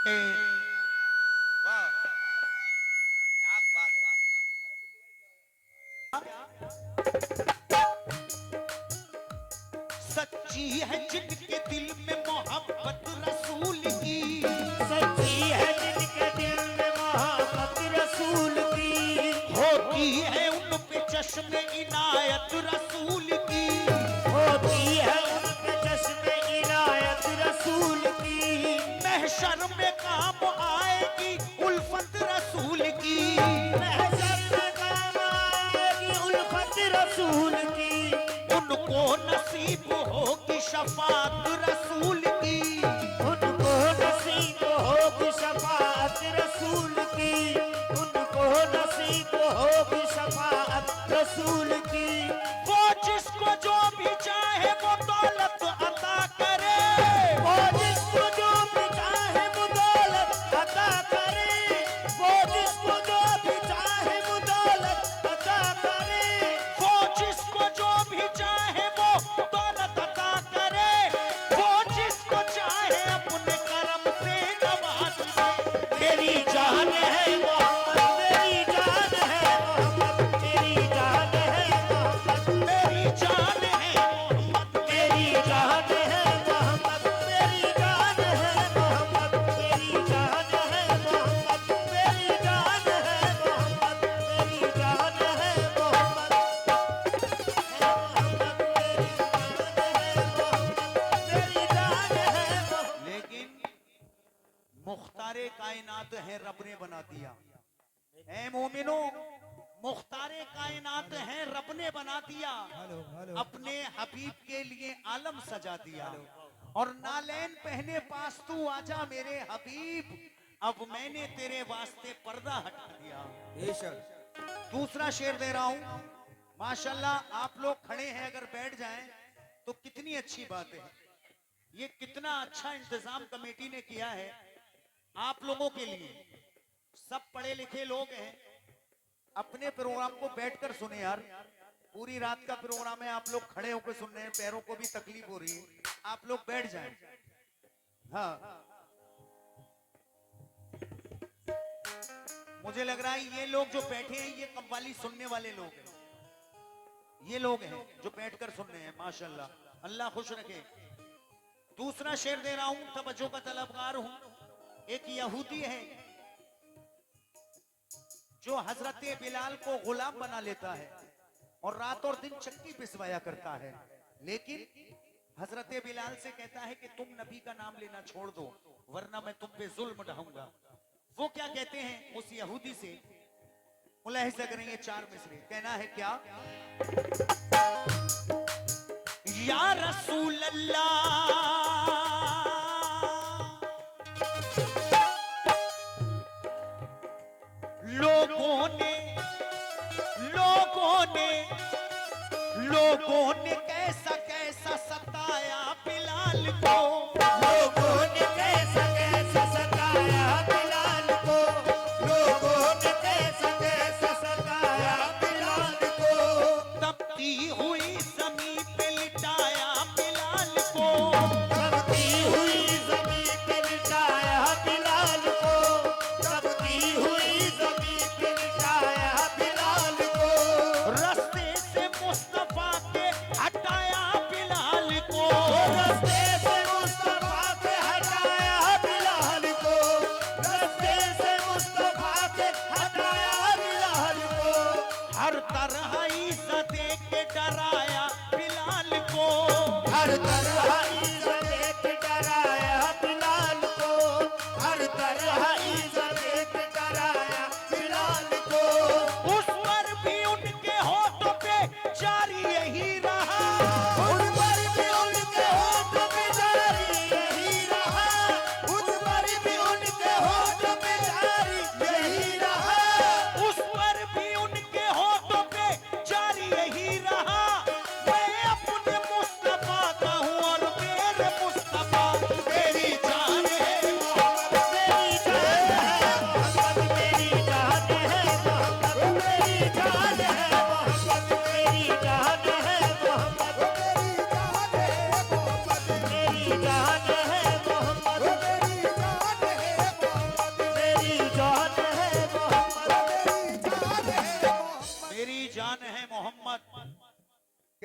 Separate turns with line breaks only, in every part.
वाह क्या बात है। सच्ची है जिनके दिल में मोहब्बत रसूल की,
सच्ची है जिनके दिल में मोहब्बत रसूल की,
होती है उन पे चश्मे इनायत रसूल की,
होती है उनके चश्मे इनायत रसूल की,
महशर में काम आएगी उल्फत रसूल की,
महशर में काम आएगी उल्फत रसूल की,
उनको नसीब होगी शफाअत रसूल की,
उनको नसीब होगी शफाअत रसूल की, उनको नसीब होगी शफाअत रसूल की।
वो जिसको जो भी चाहे वो दौलत अता करे,
वो जिसको जो भी चाहे वो दौलत अता करे, वो जिसको जो भी चाहे वो दौलत अता करे,
वो जिसको जो भी चाहे वो दौलत अता करे, वो जिसको चाहे अपने करम से नवाज दे।
तेरी जान है मोहम्मद, तेरी जान है मोहम्मद, तेरी जान है मोहम्मद,
मेरी जान है मोहम्मद,
तेरी जान है मोहम्मद, तेरी जान है मोहम्मद, तेरी जान है मोहम्मद, तेरी जान है मोहम्मद, तेरी जान है मोहम्मद, तेरी जान है मोहम्मद।
लेकिन मुख्तारे कायनात है रब ने बना दिया। ऐ मोमिनो, मुख्तारे कायनात है रब ने बना दिया, अपने हबीब के लिए आलम सजा दिया। और नालैन पहने पास तू आजा मेरे हबीब, अब मैंने तेरे वास्ते पर्दा हटा दिया। दूसरा शेर दे रहा हूं, माशाल्लाह आप लोग खड़े हैं, अगर बैठ जाएं तो कितनी अच्छी बात है। ये कितना अच्छा इंतजाम कमेटी ने किया है आप लोगों के लिए। सब पढ़े लिखे लोग हैं, अपने प्रोग्राम को बैठकर सुने यार। पूरी रात का प्रोग्राम है, आप लोग खड़े होकर सुन रहे हैं, पैरों को भी तकलीफ हो रही है, आप लोग बैठ जाएं। हाँ, मुझे लग रहा है ये लोग जो बैठे हैं ये कव्वाली सुनने वाले लोग हैं, ये लोग हैं जो बैठकर सुन रहे हैं। माशाल्लाह, अल्लाह खुश रखे। दूसरा शेर दे रहा हूं, तवज्जो का तलबगार हूं। एक यहूदी है जो हजरत बिलाल को गुलाम बना लेता है और रात और दिन चक्की पिसवाया करता है, लेकिन हजरत बिलाल से कहता है कि तुम नबी का नाम लेना छोड़ दो वरना मैं तुम पे जुल्म ढाऊंगा। वो क्या कहते हैं उस यहूदी से, मुलाहिजा करेंगे चार मिसरे। कहना है क्या, या रसूल अल्लाह, लोगों ने कैसा कैसा सताया बिलाल को,
लोगों ने कैसा कैसा सताया बिलाल को, लोगों ने कैसा कैसा सताया बिलाल को,
तपती हुई जमीन पे लिटाया बिलाल को,
तपती हुई जमीन पे लिटाया बिलाल को, तपती हुई जमीन पे लिटाया बिलाल को,
रस्ते से मुस्तफा के हटाया बिलाल को,
रस्ते से मुस्तफा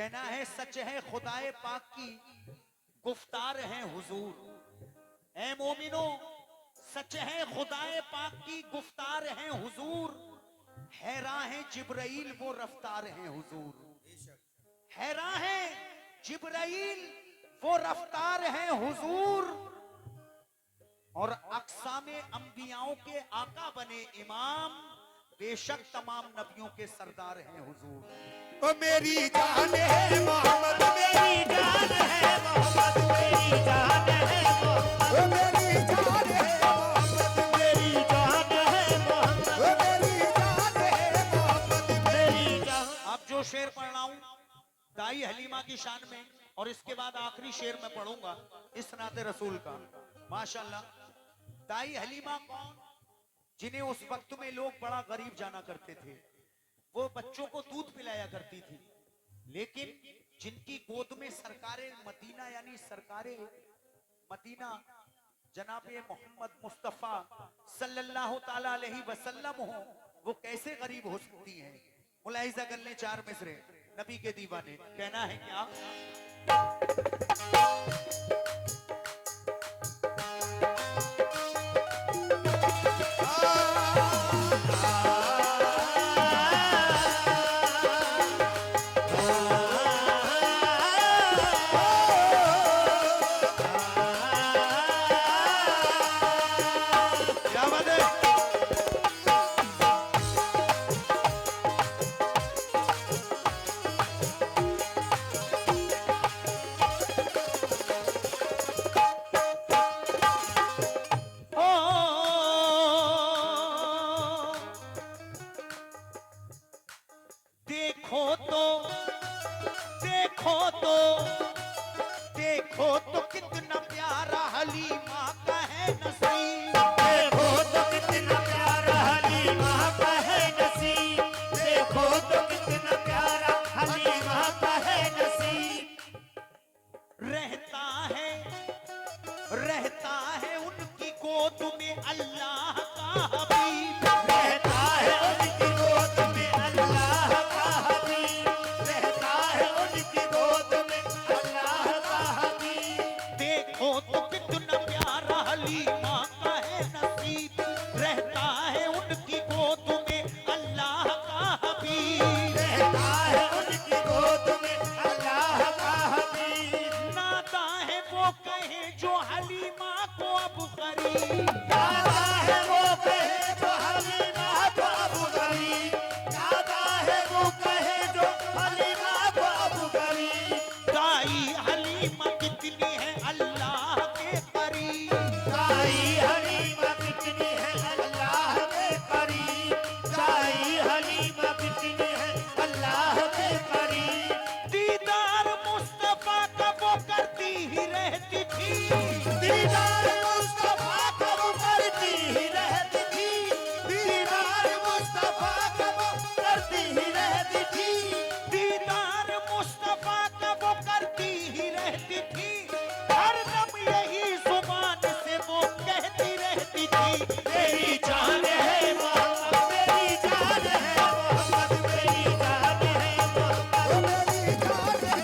कहना है सच है खुदाए पाक की गुफ्तार है हुजूर। ऐ मोमिनो सच है खुदाए पाक की गुफ्तार है हुजूर, हैरान है जिब्राइल वो रफ्तार है हुजूर। हैरान है जिब्राइल वो रफ्तार है हुजूर, और अक़सामे अंबियाओं के आका बने इमाम, बेशक तमाम नबियों के सरदार हैं हुजूर।
ओ मेरी जान है मोहम्मद, मेरी जान है मोहम्मद, मेरी जान है मोहम्मद, ओ मेरी जान है मोहम्मद, मेरी जान है मोहम्मद, ओ मेरी जान है मोहम्मद, मेरी जान।
अब जो शेर पढ़ रहा हूं दाई हलीमा की शान में, और इसके बाद आखिरी शेर मैं पढ़ूंगा इस नाते रसूल का। माशाल्लाह, दाई हलीमा कौन? जिन्हें उस वक्त में लोग बड़ा गरीब जाना करते थे। वो बच्चों को दूध पिलाया करती थी, लेकिन जिनकी गोद में सरकारे मदीना यानी सरकारे मदीना जनाबे मोहम्मद मुस्तफा सल्लल्लाहु ताला अलैहि वसल्लम हो, वो कैसे गरीब हो सकती हैं? मुलाहिजा कर ले चार मिसरे नबी के दीवाने। कहना है क्या? देखो तो कितना प्यारा हलीमा का है नसीब,
देखो तो कितना प्यारा हलीमा का है नसीब, देखो तो कितना प्यारा हलीमा का है नसीब।
रहता है उनकी गोद में अल्लाह का हबीब,
रहता है उनकी गोद में अल्लाह का हबीब, रहता है उनकी गोद में अल्लाह का हबीब।
देखो तो कितना प्यारा हलीमा का है नसीब, रहता है उनकी गोद में अल्लाह का हबीब,
रहता है उनकी गोद में अल्लाह का हबीब।
नाता है वो कहे जो हलीमा को अब करीब,
दादा है वो कहे जो हलीमा को अब गरीब, दादा है वो कहे जो हलीमा को अब गरीब।
दाई हलीमा कितनी है अल्लाह के करीब,
दाई हलीमा कितनी है अल्लाह के करीब, दाई हलीमा कितनी है अल्लाह के करीब।
दीदार मुस्तफा का वो करती ही रहती थी,
दीदार मुस्तफा का वो करती ही रहती थी, दीदार मुस्तफा का वो करती ही रहती थी,
दीदार मुस्तफा का वो करती ही रहती थी, हरदम यही जुबान से वो कहती रहती थी।
मेरी जान है मोहम्मद, मेरी जान है मोहम्मद, मेरी जान है मोहम्मद, मेरी जान है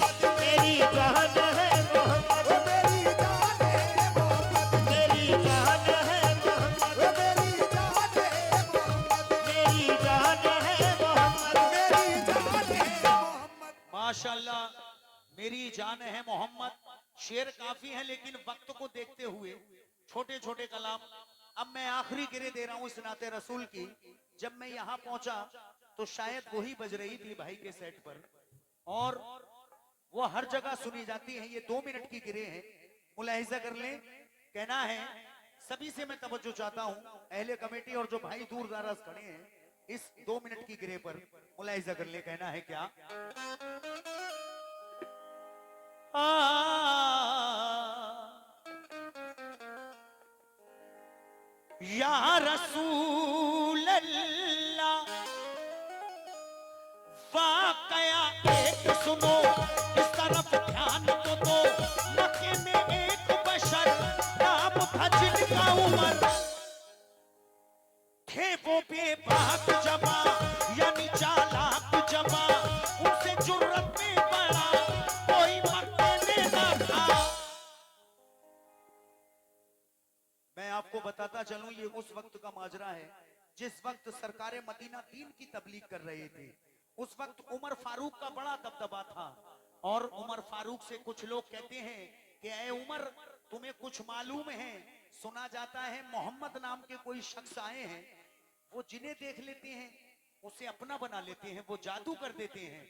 मोहम्मद, मेरी जान है मोहम्मद, मेरी जान है मोहम्मद, मेरी जान है मोहम्मद, मेरी जान है मोहम्मद, मेरी जान है मोहम्मद, मेरी जान है मोहम्मद।
माशाल्लाह, मेरी जान है मोहम्मद। शेर काफी है, लेकिन वक्त को देखते हुए छोटे छोटे कलाम। अब मैं आखिरी गिरे दे रहा हूं इस नाते रसूल की। जब मैं यहां पहुंचा तो शायद वही बज रही थी भाई के सेट पर, और वो हर जगह सुनी जाती है। ये 2 मिनट की गिरे हैं, मुलाहिजा कर लें। कहना है सभी से मैं तवज्जो चाहता हूं, अहले कमेटी और जो भाई दूर दराज खड़े हैं, इस 2 मिनट की गिरे पर मुलाहिजा कर ले। कहना है क्या? या रसूल अल्लाह, वाकया एक सुनो, इस तरफ ध्यान तो दो। मक्के में एक बशर नाम था जिनका उमर, थे वो बेबाक जमा यानी चालाक जमा, उनसे जुर्रत में आपको बताता चलूं, ये उस वक्त का माजरा है जिस वक्त सरकारे मदीना दीन की तबलीग कर रहे थे। उस वक्त उमर फारूक का बड़ा दबदबा था और उमर फारूक से कुछ लोग कहते हैं कि ऐ उमर, तुम्हें कुछ मालूम है, सुना जाता है मोहम्मद नाम के कोई शख्स आए हैं, वो जिन्हें देख लेते हैं उसे अपना बना लेते हैं, वो जादू कर देते हैं।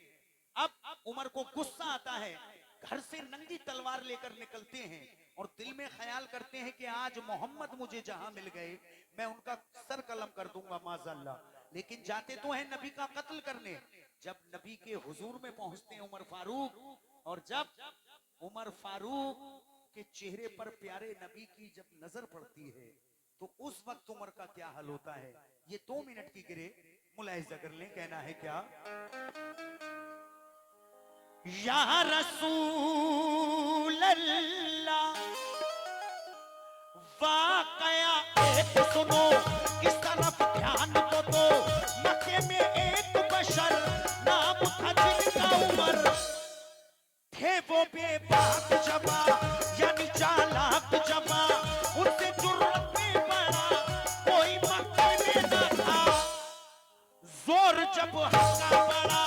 अब उमर को गुस्सा आता है, घर से नंगी तलवार लेकर निकलते हैं और दिल में ख्याल करते हैं कि आज मोहम्मद मुझे जहां मिल गए मैं उनका सर कलम कर दूंगा माज़अल्लाह। लेकिन जाते तो हैं नबी का कत्ल करने। जब नबी के हुजूर में पहुंचते हैं उमर फारूक, और जब उमर फारूक के चेहरे पर प्यारे नबी की जब नजर पड़ती है तो उस वक्त उमर का क्या हाल होता है, ये 2 मिनट की गिरे मुलाहिजा कर लें। कहना है क्या? या रसूल अल्लाह, वाकया एक सुनो, इस तरफ ध्यान को दो। मक्के में एक बशर नाम था जिनका उमर, थे वो बेबाक जमा यानी चालाक जमा, उनसे जुर्रत में बड़ा कोई मक्के में न था। जोर जब हक्का बड़ा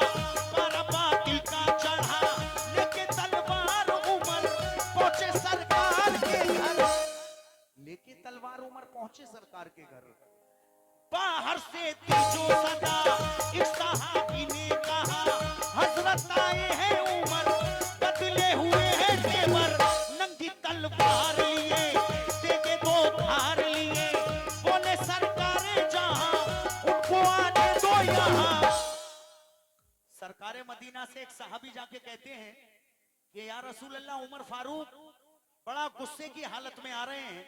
पर बातिल का चढ़ा, लेके तलवार उमर पहुंचे सरकार के घर, लेके तलवार उमर पहुंचे सरकार के घर। बाहर से तीजो सदा इस सहाबी ने कहा, हजरत आए हैं उमर, बदले हुए हैं तेवर, नंगी तलवार लिए देके 2 धार लिए, बोले सरकारे जहां उनको आने दो यहाँ। सरकारे मदीना से एक सहाबी जाके कहते हैं कि या रसूल अल्लाह, उमर फारूक बड़ा गुस्से की हालत में आ रहे हैं।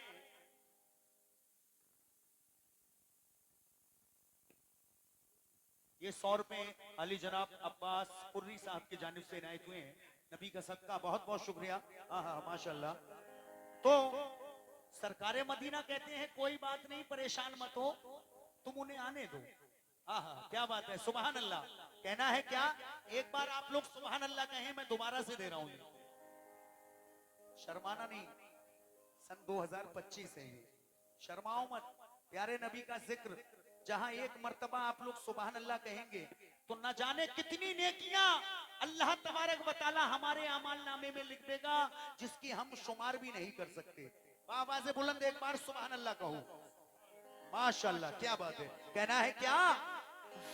ये 100 रुपए अली जनाब अब्बास कुर्री साहब की जानिब से इनायत हुए हैं, नबी का सदका, बहुत बहुत शुक्रिया। हाँ माशाल्लाह। तो सरकारे मदीना कहते हैं कोई बात नहीं, परेशान मत हो, तुम उन्हें आने दो। हाँ क्या बात है, सुभान अल्लाह। कहना है क्या? एक बार आप लोग सुभान अल्लाह कहें, मैं दोबारा से दे रहा हूं, शर्माना नहीं, सन 2025 है, शर्माओ मत। प्यारे नबी का जिक्र जहां एक मर्तबा आप लोग सुभान अल्लाह कहेंगे तो न जाने कितनी नेकियां अल्लाह तबारक व तआला हमारे अमाल नामे में लिख देगा, जिसकी हम शुमार भी नहीं कर सकते। आवाज़ बुलंद एक बार सुभान अल्लाह कहो, माशाअल्लाह, क्या बात है। कहना है क्या?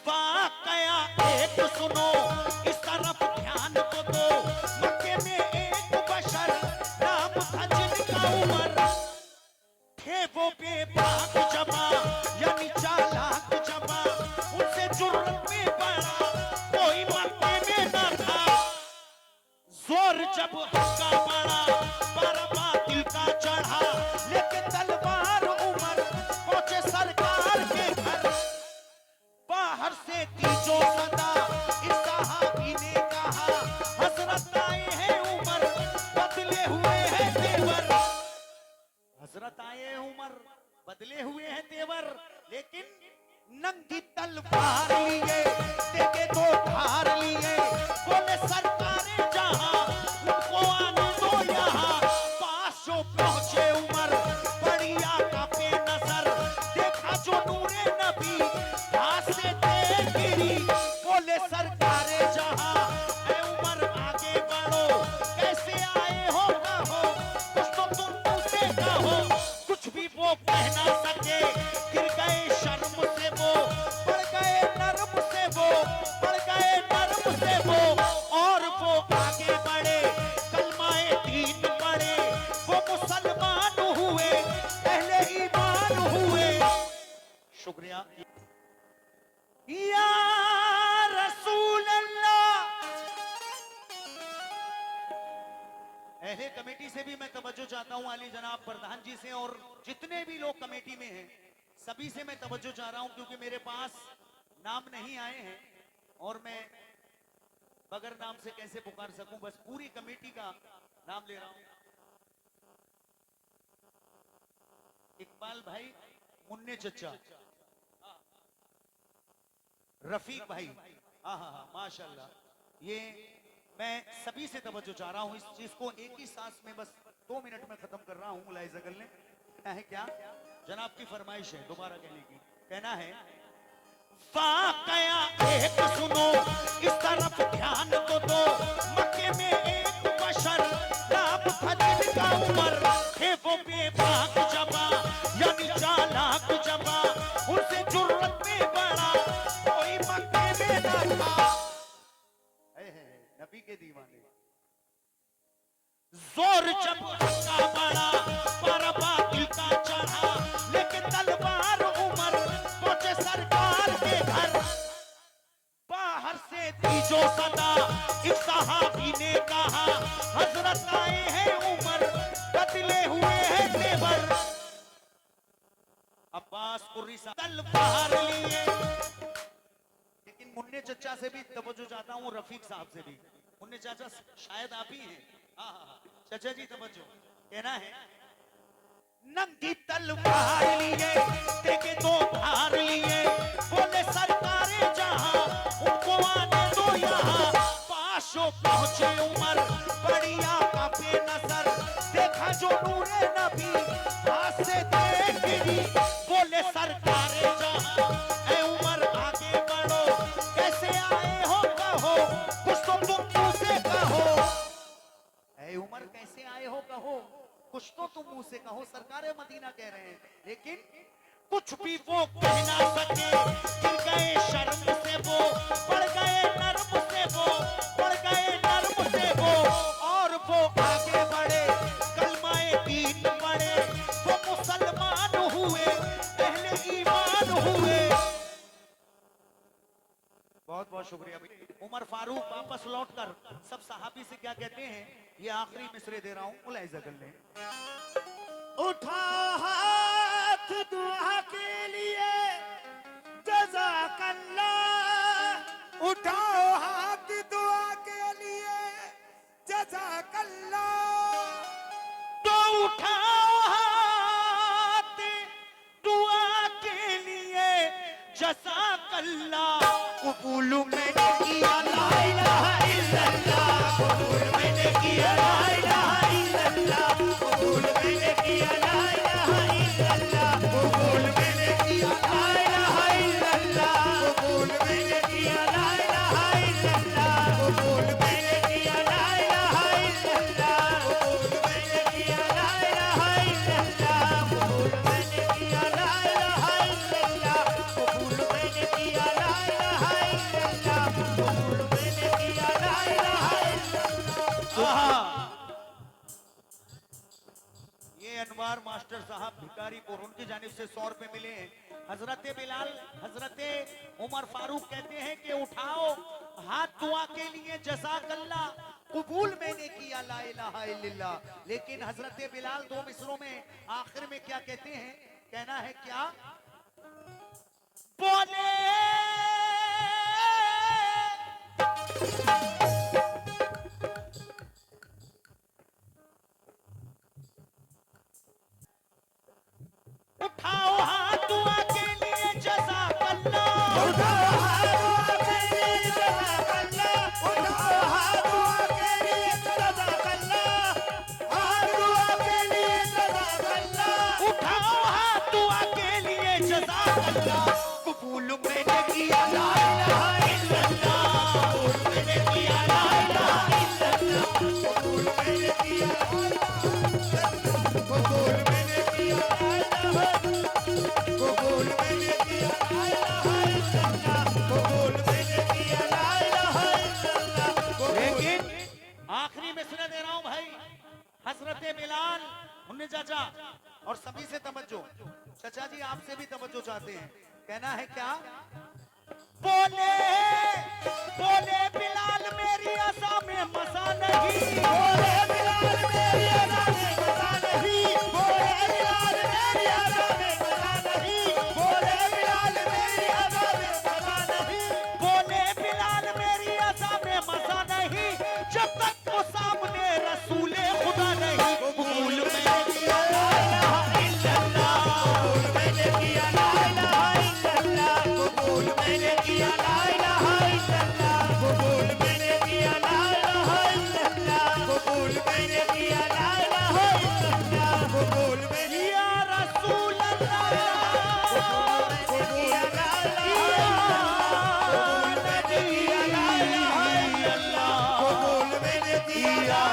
वाकया एक सुनो, इस तरफ ध्यान को दो। मक्के में एक बशर नाम था जिनका उमर, थे वो बेबाक जमा यानी चालाक जमा, उनसे जुर्रत में बड़ा कोई मक्के में न था। जोर जब हक्का बड़ा पर बातिल का चढ़ा, लेके तलवार उमर पहुंचे सरकार के घर। बाहर से तीजो सदा इस सहाबी ने कहा, हजरत आए हैं उमर, बदले हुए हैं तेवर। हजरत आए उमर, बदले हुए हैं तेवर, लेकिन नंगी तलवार लिए देके 2 धार लिए, बोले सरकारे जहां उनको आने दो यहाँ। पास जो पहुंचे उमर, बड़ी आका पे नजर, देखा जो नूरे नबी हाथ से तेज गिरी, बोले सरकारे जहां ऐ उमर आगे बढ़ो, कैसे आए हो ना हो, कुछ तो तुम मुझसे कहो। कुछ भी वो कह ना सके, गिर गए शर्म से वो, पड़ गए नर्म से वो, पड़ गए नर्म से वो, और वो आगे बढ़े, कलमाए दीन पढ़े, वो मुसलमान हुए, पहले ईमान हुए। शुक्रिया। या रसूल अल्लाह, अहले कमेटी से भी मैं तवज्जो चाहता हूं, अली जनाब प्रधान जी से और जितने भी लोग कमेटी में हैं सभी से मैं तवज्जो चाह रहा हूं, क्योंकि मेरे पास नाम नहीं आए हैं और मैं बगैर नाम से कैसे पुकार सकूं, बस पूरी कमेटी का नाम ले रहा हूं। इकबाल भाई, मुन्ने चचा, रफीक भाई, हाँ माशाल्लाह, ये मैं सभी से तवज्जो चाह रहा हूं। इस चीज को एक ही सांस में बस 2 मिनट में खत्म कर रहा हूं, मुलाहिजा कर लें। है क्या? जनाब की फरमाइश है दोबारा कहने की। कहना है वाकया एक सुनो, इस तरफ ध्यान तो दो। मक्के में एक बशर लाभ फजील का उमर थे, वो बेबाक जबा यानी चालाक जबा, उनसे जुर्रत में बड़ा कोई मक्के में न था। नबी के दीवाने जोर जब का बड़ा पर बातिल का चढ़ा, लेकिन तलवार उमर पहुंचे सरकार के घर। बाहर से दी जो सदा एक सहाबी ने कहा, हजरत आए हैं उमर बदले हुए हैं तेवर। अब्बास कुर्री साहब तलवार लिए, लेकिन मुन्ने चचा से भी तवज्जो चाहता हूँ, रफीक साहब से भी। मुन्ने चाचा शायद आप ही हैं। हाँ, चाचा जी तवज्जो। कहना है नंगी तलवार लिए, देखे दो भार लिए, बोले सरकारे जहां उनको आने दो यहाँ। पाशो पहुंचे उमर बड़ी आका पे नजर, देखा जो नूरे नबी हाथ से देख गिरी, बोले सरकारे जहां ऐ उमर आगे बढ़ो, कैसे आए हो कहो, कुछ तो तुम मुंह से कहो। ऐ उमर कैसे आए हो कहो, कुछ तो तुम मुंह से कहो। सरकार मदीना कह रहे हैं, लेकिन कुछ भी वो कह ना सके। गिर गए शर्म से वो, पड़ गए नर्म से वो, पड़ गए नर्म से वो, और वो आगे बढ़े कलमाए दीन पढ़े, वो मुसलमान हुए, अहले ईमान हुए। बहुत बहुत शुक्रिया भाई। उमर फारूक वापस लौटकर सब सहाबी से क्या कहते हैं, ये आखिरी मिसरे दे रहा हूं, मुलाहिजा कर लें।
उठा हाथ दुआ के लिए जज़ाकल्लाह,
उठाओ हाथ दुआ के लिए जज़ाकल्लाह।
तो उठाओ हाथ दुआ के लिए जज़ाकल्लाह। कबूल मैंने किया ला इलाहा इल्लल्लाह, कबूल मैंने किया ला इलाहा इल्लल्लाह, कबूल मैंने किया ला इलाहा इल्लल्लाह, कबूल मैंने किया ला इलाहा इल्लल्लाह, कबूल मैंने किया ला इलाहा इल्लल्लाह, कबूल मैंने किया ला इलाहा इल्लल्लाह, कबूल मैंने किया ला इलाहा इल्लल्लाह, कबूल मैंने किया ला इलाहा इल्लल्लाह, कबूल मैंने किया ला इलाहा इल्लल्लाह, कबूल मैंने किया ला इलाहा इल्लल्लाह। ये अनवार मास्टर साहब भिखारीपुर, उनकी जानिब से 100 रुपए मिले हैं। हजरत बिलाल, हजरत उमर फारूक कहते हैं कि उठाओ हाथ दुआ के लिए जज़ाकल्लाह, कबूल मैंने किया ला इलाहा इल्लल्लाह। लेकिन हजरत बिलाल 2 मिसरों में आखिर में क्या कहते हैं, कहना है क्या, बोले उठाओ हाथ दुआ के लिए जज़ाकल्लाह,
उठाओ हाथ दुआ के लिए जज़ाकल्लाह। उठाओ हाथ दुआ के लिए जज़ाकल्लाह। हाथ दुआ के लिए जज़ाकल्लाह।
उठाओ हाथ दुआ के लिए जज़ाकल्लाह। कबूल मैंने किया ला इलाहा इल्लल्लाह, कबूल मैंने किया ला इलाहा इल्लल्लाह, कबूल मैंने किया ला इलाहा इल्लल्लाह, कबूल मैंने किया ला इलाहा इल्लल्लाह, कबूल मैंने किया ला इलाहा इल्लल्लाह, कबूल मैंने किया ला इलाहा इल्लल्लाह। लेकिन आखिरी में सुना दे रहा हूं भाई, हजरत बिलाल, मुन्ने चाचा और सभी से तवज्जो। चाचा जी आपसे भी तवज्जो चाहते हैं। कहना है क्या, बोले बोले बिलाल मेरी आशा में मजा नहीं,
बोले बिलाल मेरी अदा में मजा नहीं, बोले बिलाल मेरी अदा में मजा नहीं, बोले बिलाल मेरी अदा में मजा नहीं,
बोले बिलाल मेरी आशा में मजा नहीं, जब तक वो सामने रसूले खुदा नहीं। कबूल मैंने किया ला इलाहा इल्लल्लाह, कबूल मैंने किया ला इलाहा इल्लल्लाह, कबूल मैंने किया ला इलाहा इल्लल्लाह, कबूल मैंने किया ला इलाहा इल्लल्लाह,
दिया